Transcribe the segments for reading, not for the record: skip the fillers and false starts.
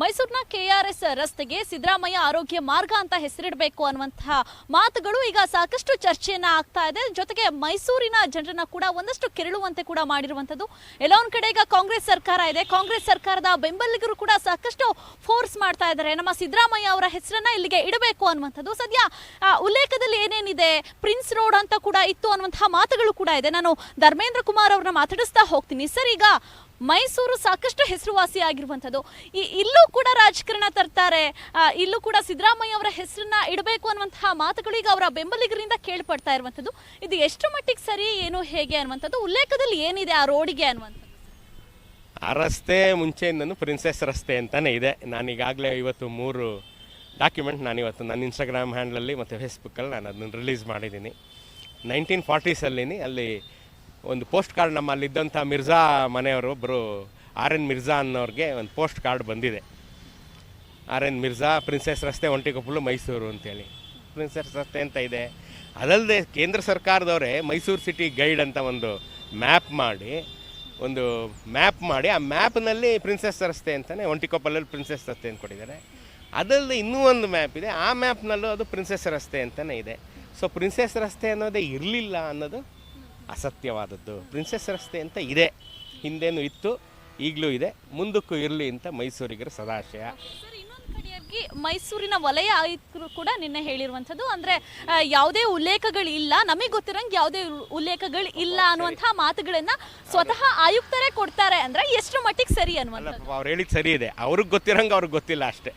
ಮೈಸೂರಿನ ಕೆಆರ್ಎಸ್ ರಸ್ತೆಗೆ ಸಿದ್ದರಾಮಯ್ಯ ಆರೋಗ್ಯ ಮಾರ್ಗ ಅಂತ ಹೆಸರಿಡಬೇಕು ಅನ್ನುವಂತಹ ಮಾತುಗಳು ಈಗ ಸಾಕಷ್ಟು ಚರ್ಚೆಯನ್ನ ಆಗ್ತಾ ಇದೆ. ಜೊತೆಗೆ ಮೈಸೂರಿನ ಜನರನ್ನ ಕೂಡ ಒಂದಷ್ಟು ಕೆರಳುವಂತೆ ಕೂಡ ಮಾಡಿರುವಂತದ್ದು. ಎಲ್ಲ ಒಂದ್ ಕಡೆ ಈಗ ಕಾಂಗ್ರೆಸ್ ಸರ್ಕಾರ ಇದೆ. ಕಾಂಗ್ರೆಸ್ ಸರ್ಕಾರದ ಬೆಂಬಲಿಗರು ಕೂಡ ಸಾಕಷ್ಟು ಫೋರ್ಸ್ ಮಾಡ್ತಾ ಇದ್ದಾರೆ, ನಮ್ಮ ಸಿದ್ದರಾಮಯ್ಯ ಅವರ ಹೆಸರನ್ನ ಇಲ್ಲಿಗೆ ಇಡಬೇಕು ಅನ್ನುವಂಥದ್ದು. ಸದ್ಯ ಉಲ್ಲೇಖದಲ್ಲಿ ಏನೇನಿದೆ, ಪ್ರಿನ್ಸ್ ರೋಡ್ ಅಂತ ಕೂಡ ಇತ್ತು ಅನ್ನುವಂತಹ ಮಾತುಗಳು ಕೂಡ ಇದೆ. ನಾನು ಧರ್ಮೇಂದ್ರ ಕುಮಾರ್ ಅವ್ರನ್ನ ಮಾತಾಡಿಸ್ತಾ ಹೋಗ್ತೀನಿ. ಸರ್, ಈಗ ಮೈಸೂರು ಸಾಕಷ್ಟು ಹೆಸರುವಾಸಿ ಆಗಿರುವಂಥದ್ದು, ಇಲ್ಲೂ ಕೂಡ ರಾಜಕಾರಣ ತರ್ತಾರೆ, ಇಲ್ಲೂ ಕೂಡ ಸಿದ್ದರಾಮಯ್ಯ ಅವರ ಹೆಸರನ್ನ ಇಡಬೇಕು ಅನ್ನುವಂತಹ ಮಾತುಗಳು ಈಗ ಅವರ ಬೆಂಬಲಿಗರಿಂದ ಕೇಳ್ಪಡ್ತಾ ಇರುವಂಥದ್ದು. ಇದು ಎಷ್ಟು ಮಟ್ಟಿಗೆ ಸರಿ, ಏನು ಹೇಗೆ ಅನ್ನುವಂಥದ್ದು, ಉಲ್ಲೇಖದಲ್ಲಿ ಏನಿದೆ ಆ ರೋಡಿಗೆ ಅನ್ನುವಂಥದ್ದು? ಆ ರಸ್ತೆ ಮುಂಚೆಯಿಂದನೂ ಪ್ರಿನ್ಸೆಸ್ ರಸ್ತೆ ಅಂತಲೇ ಇದೆ. ನಾನೀಗಾಗಲೇ ಇವತ್ತು 3 ಡಾಕ್ಯುಮೆಂಟ್ ನಾನಿವತ್ತು ನನ್ನ ಇನ್ಸ್ಟಾಗ್ರಾಮ್ ಹ್ಯಾಂಡಲಲ್ಲಿ ಮತ್ತು ಫೇಸ್ಬುಕ್ಕಲ್ಲಿ ನಾನು ಅದನ್ನು ರಿಲೀಸ್ ಮಾಡಿದ್ದೀನಿ. 1940s ಅಲ್ಲಿ ಒಂದು ಪೋಸ್ಟ್ ಕಾರ್ಡ್, ನಮ್ಮ ಅಲ್ಲಿದ್ದಂಥ ಮಿರ್ಜಾ ಮನೆಯವರು ಒಬ್ಬರು RN ಮಿರ್ಜಾ ಅನ್ನೋರಿಗೆ ಒಂದು ಪೋಸ್ಟ್ ಕಾರ್ಡ್ ಬಂದಿದೆ. RN ಮಿರ್ಜಾ, ಪ್ರಿನ್ಸೆಸ್ ರಸ್ತೆ, ಒಂಟಿಕೊಪ್ಪಲು, ಮೈಸೂರು ಅಂತೇಳಿ ಪ್ರಿನ್ಸೆಸ್ ರಸ್ತೆ ಅಂತ ಇದೆ. ಅದಲ್ಲದೆ ಕೇಂದ್ರ ಸರ್ಕಾರದವರೇ ಮೈಸೂರು ಸಿಟಿ ಗೈಡ್ ಅಂತ ಒಂದು ಮ್ಯಾಪ್ ಮಾಡಿ ಆ ಮ್ಯಾಪ್ನಲ್ಲಿ ಪ್ರಿನ್ಸೆಸ್ ರಸ್ತೆ ಅಂತಲೇ ಒಂಟಿಕೊಪ್ಪಲಲ್ಲಿ ಪ್ರಿನ್ಸೆಸ್ ರಸ್ತೆ ಅಂತ ಕೊಟ್ಟಿದ್ದಾರೆ. ಅದಲ್ಲದೆ ಇನ್ನೂ ಒಂದು ಮ್ಯಾಪ್ ಇದೆ, ಆ ಮ್ಯಾಪ್ನಲ್ಲೂ ಅದು ಪ್ರಿನ್ಸೆಸ್ ರಸ್ತೆ ಅಂತಲೇ ಇದೆ. ಸೊ ಪ್ರಿನ್ಸೆಸ್ ರಸ್ತೆ ಅನ್ನೋದೇ ಇರಲಿಲ್ಲ ಅನ್ನೋದು ಅಸತ್ಯವಾದದ್ದು. ಪ್ರಿನ್ಸೆಸ್ ರಸ್ತೆ ಅಂತ ಇದೆ, ಹಿಂದೇನು ಇತ್ತು, ಈಗಲೂ ಇದೆ, ಮುಂದಕ್ಕೂ ಇರಲಿ ಅಂತ ಮೈಸೂರಿಗರ ಸದಾಶಯ. ಮೈಸೂರಿನ ವಲಯ ಆಯುಕ್ತರು ಕೂಡ ನಿನ್ನೆ ಹೇಳಿರುವಂಥದ್ದು, ಅಂದರೆ ಯಾವುದೇ ಉಲ್ಲೇಖಗಳಿಲ್ಲ, ನಮಗೆ ಗೊತ್ತಿರಂಗೆ ಯಾವುದೇ ಉಲ್ಲೇಖಗಳು ಇಲ್ಲ ಅನ್ನುವಂತಹ ಮಾತುಗಳನ್ನ ಸ್ವತಃ ಆಯುಕ್ತರೇ ಕೊಡ್ತಾರೆ. ಅಂದರೆ ಎಷ್ಟು ಮಟ್ಟಿಗೆ ಸರಿ ಅನ್ನುವಂಥದ್ದು? ಅವ್ರು ಹೇಳಿದ್ದು ಸರಿ ಇದೆ, ಅವ್ರಿಗೆ ಗೊತ್ತಿರಂಗೆ ಅವ್ರಿಗೆ ಗೊತ್ತಿಲ್ಲ ಅಷ್ಟೇ.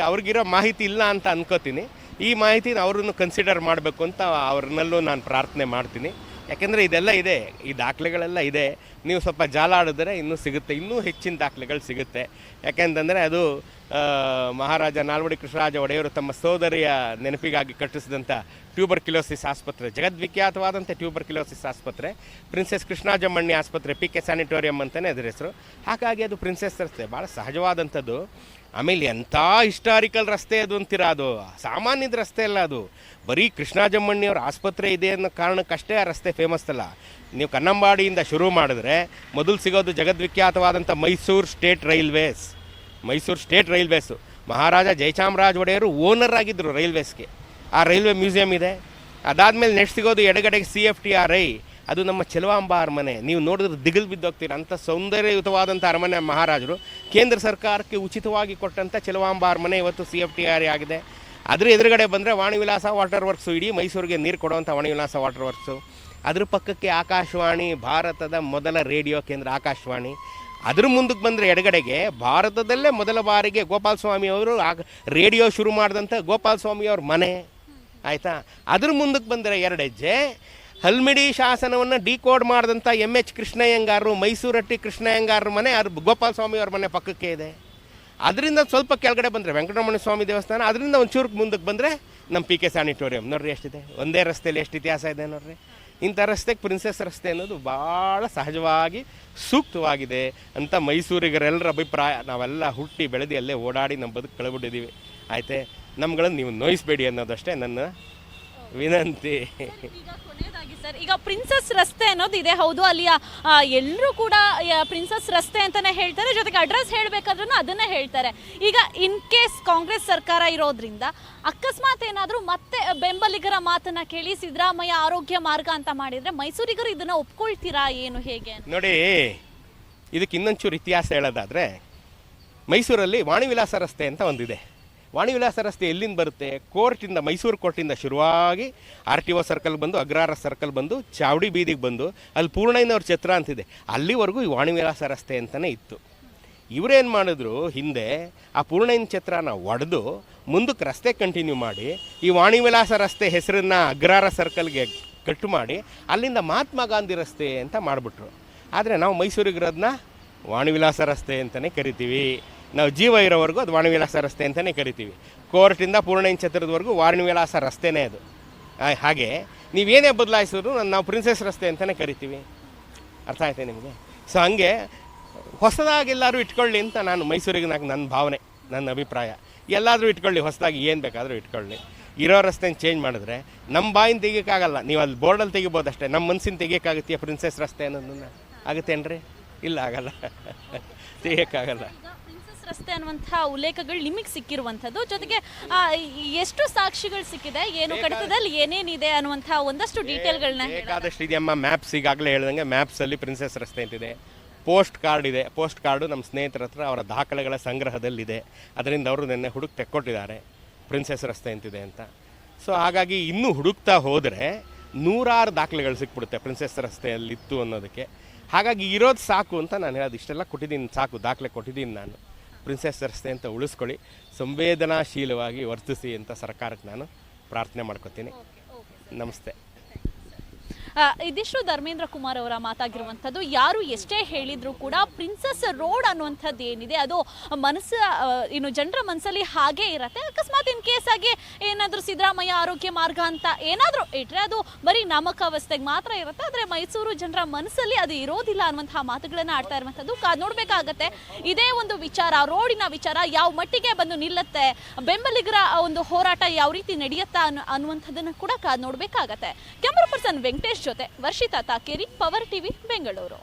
ಅವ್ರಿಗಿರೋ ಮಾಹಿತಿ ಇಲ್ಲ ಅಂತ ಅನ್ಕೋತೀನಿ. ಈ ಮಾಹಿತಿನ ಅವ್ರನ್ನು ಕನ್ಸಿಡರ್ ಮಾಡಬೇಕು ಅಂತ ಅವ್ರನ್ನಲ್ಲೂ ನಾನು ಪ್ರಾರ್ಥನೆ ಮಾಡ್ತೀನಿ. ಯಾಕೆಂದರೆ ಇದೆಲ್ಲ ಇದೆ, ಈ ದಾಖಲೆಗಳೆಲ್ಲ ಇದೆ. ನೀವು ಸ್ವಲ್ಪ ಜಾಲ ಆಡಿದ್ರೆ ಇನ್ನೂ ಸಿಗುತ್ತೆ, ಇನ್ನೂ ಹೆಚ್ಚಿನ ದಾಖಲೆಗಳು ಸಿಗುತ್ತೆ. ಯಾಕೆಂತಂದರೆ ಅದು ಮಹಾರಾಜ ನಾಲ್ವಡಿ ಕೃಷ್ಣರಾಜ ಒಡೆಯರು ತಮ್ಮ ಸೋದರಿಯ ನೆನಪಿಗಾಗಿ ಕಟ್ಟಿಸಿದಂಥ ಟ್ಯೂಬರ್ಕ್ಯುಲೋಸಿಸ್ ಆಸ್ಪತ್ರೆ, ಜಗದ್ವಿಖ್ಯಾತವಾದಂಥ ಟ್ಯೂಬರ್ಕ್ಯುಲೋಸಿಸ್ ಆಸ್ಪತ್ರೆ, ಪ್ರಿನ್ಸೆಸ್ ಕೃಷ್ಣಾಜಮ್ಮಣ್ಣಿ ಆಸ್ಪತ್ರೆ, PK ಸ್ಯಾನಿಟೋರಿಯಂ ಅಂತಲೇ ಅದರ ಹೆಸರು. ಹಾಗಾಗಿ ಅದು ಪ್ರಿನ್ಸೆಸ್ ರಸ್ತೆ ಭಾಳ ಸಹಜವಾದಂಥದ್ದು. ಆಮೇಲೆ ಎಂಥ ಹಿಸ್ಟಾರಿಕಲ್ ರಸ್ತೆ ಅದು ಅಂತೀರ, ಅದು ಸಾಮಾನ್ಯದ ರಸ್ತೆ ಅಲ್ಲ, ಅದು ಬರೀ ಕೃಷ್ಣಾಜಮ್ಮಣ್ಣಿಯವ್ರ ಆಸ್ಪತ್ರೆ ಇದೆ ಅನ್ನೋ ಕಾರಣಕ್ಕಷ್ಟೇ ಆ ರಸ್ತೆ ಫೇಮಸ್ ಅಲ್ಲ. ನೀವು ಕನ್ನಂಬಾಡಿಯಿಂದ ಶುರು ಮಾಡಿದ್ರೆ ಮೊದಲು ಸಿಗೋದು ಜಗದ್ವಿಖ್ಯಾತವಾದಂಥ ಮೈಸೂರು ಸ್ಟೇಟ್ ರೈಲ್ವೇಸು. ಮಹಾರಾಜ ಜಯಚಾಮರಾಜ ಒಡೆಯರು ಓನರ್ ಆಗಿದ್ದರು ರೈಲ್ವೇಸ್ಗೆ. ಆ ರೈಲ್ವೆ ಮ್ಯೂಸಿಯಂ ಇದೆ. ಅದಾದಮೇಲೆ ನೆಕ್ಸ್ಟ್ ಸಿಗೋದು ಎಡಗಡೆಗೆ CFTRI, ಅದು ನಮ್ಮ ಚೆಲುವಾಂಬ ಅರಮನೆ. ನೀವು ನೋಡಿದ್ರೆ ದಿಗಿಲು ಬಿದ್ದೋಗ್ತೀರ, ಅಂಥ ಸೌಂದರ್ಯಯುತವಾದಂಥ ಅರಮನೆ ಮಹಾರಾಜರು ಕೇಂದ್ರ ಸರ್ಕಾರಕ್ಕೆ ಉಚಿತವಾಗಿ ಕೊಟ್ಟಂಥ ಚೆಲುವಾಂಬ ಅರಮನೆ ಇವತ್ತು CFTRI ಆಗಿದೆ. ಅದ್ರ ಎದುರುಗಡೆ ಬಂದರೆ ವಾಣಿವಿಲಾಸ ವಾಟರ್ ವರ್ಕ್ಸು, ಇಡೀ ಮೈಸೂರಿಗೆ ನೀರು ಕೊಡುವಂಥ ವಾಣಿವಿಲಾಸ ವಾಟರ್ ವರ್ಕ್ಸು. ಅದ್ರ ಪಕ್ಕಕ್ಕೆ ಆಕಾಶವಾಣಿ, ಭಾರತದ ಮೊದಲ ರೇಡಿಯೋ ಕೇಂದ್ರ ಆಕಾಶವಾಣಿ. ಅದ್ರ ಮುಂದಕ್ಕೆ ಬಂದರೆ ಎಡಗಡೆಗೆ ಭಾರತದಲ್ಲೇ ಮೊದಲ ಬಾರಿಗೆ ಗೋಪಾಲ ಸ್ವಾಮಿಯವರು ರೇಡಿಯೋ ಶುರು ಮಾಡಿದಂಥ ಗೋಪಾಲ ಸ್ವಾಮಿಯವ್ರ ಮನೆ, ಆಯಿತಾ. ಅದ್ರ ಮುಂದಕ್ಕೆ ಬಂದರೆ 2 ಹೆಜ್ಜೆ ಹಲ್ಮಿಡಿ ಶಾಸನವನ್ನು ಡಿಕೋಡ್ ಮಾಡಿದಂಥ MH ಕೃಷ್ಣಯ್ಯಂಗಾರರು, ಮೈಸೂರಟ್ಟಿ ಕೃಷ್ಣಯ್ಯಂಗಾರರ ಮನೆ, ಅದು ಗೋಪಾಲ ಸ್ವಾಮಿಯವ್ರ ಮನೆ ಪಕ್ಕಕ್ಕೆ ಇದೆ. ಅದರಿಂದ ಸ್ವಲ್ಪ ಕೆಳಗಡೆ ಬಂದರೆ ವೆಂಕಟರಮಣ ಸ್ವಾಮಿ ದೇವಸ್ಥಾನ, ಅದರಿಂದ ಒಂಚೂರು ಮುಂದಕ್ಕೆ ಬಂದರೆ ನಮ್ಮ PK ಸ್ಯಾನಿಟೋರಿಯಂ. ನೋಡ್ರಿ ಎಷ್ಟಿದೆ, ಒಂದೇ ರಸ್ತೆಯಲ್ಲಿ ಎಷ್ಟು ಇತಿಹಾಸ ಇದೆ ನೋಡ್ರಿ. ಇಂಥ ರಸ್ತೆಗೆ ಪ್ರಿನ್ಸೆಸ್ ರಸ್ತೆ ಅನ್ನೋದು ಭಾಳ ಸಹಜವಾಗಿ ಸೂಕ್ತವಾಗಿದೆ ಅಂತ ಮೈಸೂರಿಗರೆಲ್ಲರ ಅಭಿಪ್ರಾಯ. ನಾವೆಲ್ಲ ಹುಟ್ಟಿ ಬೆಳೆದು ಅಲ್ಲೇ ಓಡಾಡಿ ನಮ್ಮ ಬದುಕು ಕಳೆಬಿಟ್ಟಿದ್ದೀವಿ, ಆಯ್ತೆ. ನಮ್ಗಳನ್ನು ನೀವು ನೋಯಿಸಬೇಡಿ ಅನ್ನೋದಷ್ಟೇ ನನ್ನ ವಿನಂತಿ. ಸರ್, ಈಗ ಪ್ರಿನ್ಸೆಸ್ ರಸ್ತೆ ಅನ್ನೋದು ಇದೆ, ಹೌದು, ಅಲ್ಲಿಯ ಎಲ್ಲರೂ ಕೂಡ ಪ್ರಿನ್ಸೆಸ್ ರಸ್ತೆ ಅಂತಾನೆ ಹೇಳ್ತಾರೆ, ಜೊತೆಗೆ ಅಡ್ರೆಸ್ ಹೇಳಬೇಕಾದ್ರೂ ಅದನ್ನೇ ಹೇಳ್ತಾರೆ. ಈಗ ಇನ್ ಕೇಸ್ ಕಾಂಗ್ರೆಸ್ ಸರ್ಕಾರ ಇರೋದ್ರಿಂದ ಅಕಸ್ಮಾತ್ ಏನಾದರೂ ಮತ್ತೆ ಬೆಂಬಲಿಗರ ಮಾತನ್ನ ಕೇಳಿ ಸಿದ್ದರಾಮಯ್ಯ ಆರೋಗ್ಯ ಮಾರ್ಗ ಅಂತ ಮಾಡಿದ್ರೆ ಮೈಸೂರಿಗರು ಇದನ್ನ ಒಪ್ಕೊಳ್ತೀರಾ, ಏನು ಹೇಗೆ? ನೋಡಿ, ಇದಕ್ಕೆ ಇನ್ನೊಂಚೂರು ಇತಿಹಾಸ ಹೇಳೋದಾದರೆ, ಮೈಸೂರಲ್ಲಿ ವಾಣಿವಿಲಾಸ ರಸ್ತೆ ಅಂತ ಒಂದಿದೆ. ವಾಣಿವಿಲಾಸ ರಸ್ತೆ ಎಲ್ಲಿಂದ ಬರುತ್ತೆ? ಮೈಸೂರು ಕೋರ್ಟಿಂದ ಶುರುವಾಗಿ RTO ಸರ್ಕಲ್ ಬಂದು, ಅಗ್ರಹಾರ ಸರ್ಕಲ್ ಬಂದು, ಚಾವಡಿ ಬೀದಿಗೆ ಬಂದು, ಅಲ್ಲಿ ಪೂರ್ಣಯ್ಯನವ್ರ ಛತ್ರ ಅಂತಿದೆ, ಅಲ್ಲಿವರೆಗೂ ಈ ವಾಣಿವಿಲಾಸ ರಸ್ತೆ ಅಂತಲೇ ಇತ್ತು. ಇವರೇನು ಮಾಡಿದ್ರು, ಹಿಂದೆ ಆ ಪೂರ್ಣಯ್ಯನ ಛತ್ರನ ಒಡೆದು ಮುಂದಕ್ಕೆ ರಸ್ತೆ ಕಂಟಿನ್ಯೂ ಮಾಡಿ ಈ ವಾಣಿವಿಲಾಸ ರಸ್ತೆ ಹೆಸರನ್ನು ಅಗ್ರಹಾರ ಸರ್ಕಲ್ಗೆ ಕಟ್ಟು ಮಾಡಿ ಅಲ್ಲಿಂದ ಮಹಾತ್ಮ ಗಾಂಧಿ ರಸ್ತೆ ಅಂತ ಮಾಡಿಬಿಟ್ರು. ಆದರೆ ನಾವು ಮೈಸೂರಿಗಿರೋದನ್ನ ವಾಣಿವಿಲಾಸ ರಸ್ತೆ ಅಂತಲೇ ಕರಿತೀವಿ. ನಾವು ಜೀವ ಇರೋವರೆಗೂ ಅದು ವಾಣಿವಿಲಾಸ ರಸ್ತೆ ಅಂತಲೇ ಕರಿತೀವಿ. ಕೋರ್ಟಿಂದ ಪೂರ್ಣಯ್ಯನ ಛತ್ರದವರೆಗೂ ವಾಣಿವಿಲಾಸ ರಸ್ತೆನೇ ಅದು. ಹಾಗೆ ನೀವೇನೇ ಬದಲಾಯಿಸಿದ್ರು ನಾವು ಪ್ರಿನ್ಸೆಸ್ ರಸ್ತೆ ಅಂತಲೇ ಕರಿತೀವಿ. ಅರ್ಥ ಆಯ್ತಾ ನಿಮಗೆ? ಸೊ ಹಂಗೆ ಹೊಸದಾಗಿ ಎಲ್ಲರೂ ಇಟ್ಕೊಳ್ಳಿ ಅಂತ ನಾನು ಮೈಸೂರಿಗೆ ನನ್ನ ಭಾವನೆ, ನನ್ನ ಅಭಿಪ್ರಾಯ. ಎಲ್ಲಾದರೂ ಇಟ್ಕೊಳ್ಳಿ, ಹೊಸದಾಗಿ ಏನು ಬೇಕಾದರೂ ಇಟ್ಕೊಳ್ಳಿ. ಇರೋ ರಸ್ತೆನ ಚೇಂಜ್ ಮಾಡಿದ್ರೆ ನಮ್ಮ ಬಾಯಿನ ತೆಗಿಯೋಕ್ಕಾಗಲ್ಲ, ನೀವು ಅಲ್ಲಿ ಬೋರ್ಡಲ್ಲಿ ತೆಗಿಬೋದಷ್ಟೇ. ನಮ್ಮ ಮನಸ್ಸಿನ ತೆಗಿಯೋಕ್ಕಾಗುತ್ತೆಯಾ ಪ್ರಿನ್ಸೆಸ್ ರಸ್ತೆ ಅನ್ನೋದನ್ನ? ಆಗುತ್ತೇನ್ರಿ? ಇಲ್ಲ, ಆಗಲ್ಲ, ತೆಗಿಯೋಕ್ಕಾಗಲ್ಲ. ರಸ್ತೆ ಅನ್ನುವಂತಹ ಉಲ್ಲೇಖಗಳು ನಿಮಗೆ ಸಿಕ್ಕಿರುವಂಥದ್ದು, ಜೊತೆಗೆ ಎಷ್ಟು ಸಾಕ್ಷಿಗಳು ಸಿಕ್ಕಿದೆ, ಏನು ಕಡತದಲ್ಲಿ ಏನೇನಿದೆ ಅನ್ನುವಂತಹ ಒಂದಷ್ಟು ಡೀಟೇಲ್ಗಳನ್ನ ಬೇಕಾದಷ್ಟು ಇದೆಯಮ್ಮ. ಮ್ಯಾಪ್ಸ್ ಈಗಾಗಲೇ ಹೇಳ್ದಂಗೆ ಮ್ಯಾಪ್ಸಲ್ಲಿ ಪ್ರಿನ್ಸೆಸ್ ರಸ್ತೆ ಅಂತಿದೆ, ಪೋಸ್ಟ್ ಕಾರ್ಡ್ ಇದೆ. ಪೋಸ್ಟ್ ಕಾರ್ಡು ನಮ್ಮ ಸ್ನೇಹಿತರ ಹತ್ರ ಅವರ ದಾಖಲೆಗಳ ಸಂಗ್ರಹದಲ್ಲಿದೆ. ಅದರಿಂದ ಅವರು ನಿನ್ನೆ ತೆಕ್ಕೊಟ್ಟಿದ್ದಾರೆ ಪ್ರಿನ್ಸೆಸ್ ರಸ್ತೆ ಅಂತಿದೆ ಅಂತ. ಸೊ ಹಾಗಾಗಿ ಇನ್ನೂ ಹುಡುಕ್ತಾ ಹೋದರೆ ನೂರಾರು ದಾಖಲೆಗಳು ಸಿಕ್ಬಿಡುತ್ತೆ ಪ್ರಿನ್ಸೆಸ್ ರಸ್ತೆಯಲ್ಲಿತ್ತು ಅನ್ನೋದಕ್ಕೆ. ಹಾಗಾಗಿ ಇರೋದು ಸಾಕು ಅಂತ ನಾನು ಹೇಳೋದು. ಇಷ್ಟೆಲ್ಲ ಕೊಟ್ಟಿದ್ದೀನಿ, ಸಾಕು, ದಾಖಲೆ ಕೊಟ್ಟಿದ್ದೀನಿ ನಾನು. ಪ್ರಿನ್ಸೆಸ್ ರಸ್ತೆ ಅಂತ ಉಳಿಸ್ಕೊಳ್ಳಿ, ಸಂವೇದನಾಶೀಲವಾಗಿ ವರ್ತಿಸಿ ಅಂತ ಸರ್ಕಾರಕ್ಕೆ ನಾನು ಪ್ರಾರ್ಥನೆ ಮಾಡ್ಕೊತೀನಿ. ನಮಸ್ತೆ. ಇದಿಷ್ಟು ಧರ್ಮೇಂದ್ರ ಕುಮಾರ್ ಅವರ ಮಾತಾಗಿರುವಂಥದ್ದು. ಯಾರು ಎಷ್ಟೇ ಹೇಳಿದ್ರು ಕೂಡ ಪ್ರಿನ್ಸೆಸ್ ರೋಡ್ ಅನ್ನುವಂಥದ್ದು ಏನಿದೆ ಅದು ಇನ್ನು ಜನರ ಮನಸ್ಸಲ್ಲಿ ಹಾಗೇ ಇರತ್ತೆ. ಅಕಸ್ಮಾತ್ ಇನ್ ಕೇಸ್ ಆಗಿ ಏನಾದರೂ ಸಿದ್ದರಾಮಯ್ಯ ಆರೋಗ್ಯ ಮಾರ್ಗ ಅಂತ ಏನಾದರೂ ಇಟ್ಟರೆ ಅದು ಬರೀ ನಾಮಕಾವಸ್ಥೆಗೆ ಮಾತ್ರ ಇರುತ್ತೆ. ಆದರೆ ಮೈಸೂರು ಜನರ ಮನಸ್ಸಲ್ಲಿ ಅದು ಇರೋದಿಲ್ಲ ಅನ್ನುವಂತಹ ಮಾತುಗಳನ್ನು ಆಡ್ತಾ ಇರುವಂಥದ್ದು. ನೋಡಬೇಕಾಗತ್ತೆ ಇದೇ ಒಂದು ವಿಚಾರ, ರೋಡಿನ ವಿಚಾರ ಯಾವ ಮಟ್ಟಿಗೆ ಬಂದು ನಿಲ್ಲತ್ತೆ, ಬೆಂಬಲಿಗರ ಒಂದು ಹೋರಾಟ ಯಾವ ರೀತಿ ನಡೆಯುತ್ತಾ ಅನ್ನುವಂಥದ್ದನ್ನು ಕೂಡ ನೋಡಬೇಕಾಗತ್ತೆ. ಕ್ಯಾಮರಾ ಪರ್ಸನ್ ವೆಂಕಟೇಶ್ ಜೊತೆ ವರ್ಷಿತಾ ತಾಕೇರಿ, ಪವರ್ ಟಿವಿ, ಬೆಂಗಳೂರು.